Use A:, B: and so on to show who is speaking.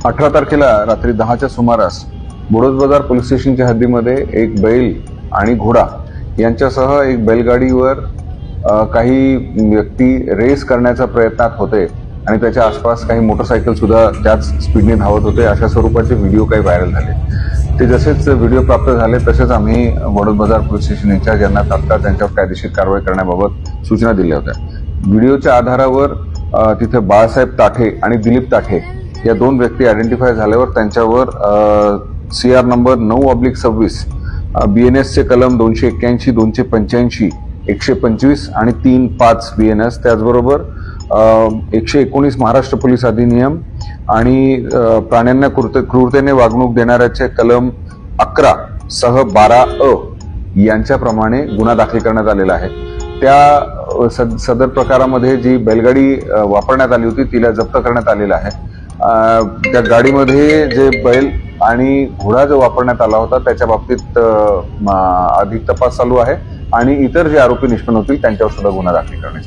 A: 18 तारखेला रात्री 10च्या सुमारास बोडोज बाजार पोलीस स्टेशनच्या हद्दीमध्ये एक बैल आणि घोडा यांच्यासह एक बैलगाडीवर काही व्यक्ती रेस करण्याच्या प्रयत्नात होते आणि त्याच्या आसपास काही मोटरसायकल सुद्धा त्याच स्पीडने धावत होते. अशा स्वरूपाचे व्हिडिओ काही व्हायरल झाले. ते जसेच व्हिडिओ प्राप्त झाले तसेच आम्ही बोडोज बाजार पोलीस स्टेशन इंचार्ज यांना तात्काळ त्यांच्यावर कायदेशीर कारवाई करण्याबाबत सूचना दिल्या होत्या. व्हिडिओच्या आधारावर तिथे बाळासाहेब ताठे आणि दिलीप ताठे या दोन व्यक्ती आयडेंटिफाय झाल्यावर त्यांच्यावर CR नंबर 9/26 BNS चे कलम 281, 285, 125 आणि 3(5) BNS, त्याचबरोबर 119 महाराष्ट्र पोलीस अधिनियम आणि प्राण्यांना क्रूरतेने वागणूक देणाऱ्याचे कलम 11 सह 12(अ) यांच्याप्रमाणे गुन्हा दाखल करण्यात आलेला आहे. त्या सदर प्रकारामध्ये जी बैलगाडी वापरण्यात आली होती तिला जप्त करण्यात आलेला आहे. त्या गाडीमध्ये जे बैल आणि घोडा जो वापरण्यात आला होता त्याच्या बाबतीत अधिक तपास चालू आहे आणि इतर जे आरोपी निष्पन्न होतील त्यांच्यावर सुद्धा गुन्हा दाखल करण्यात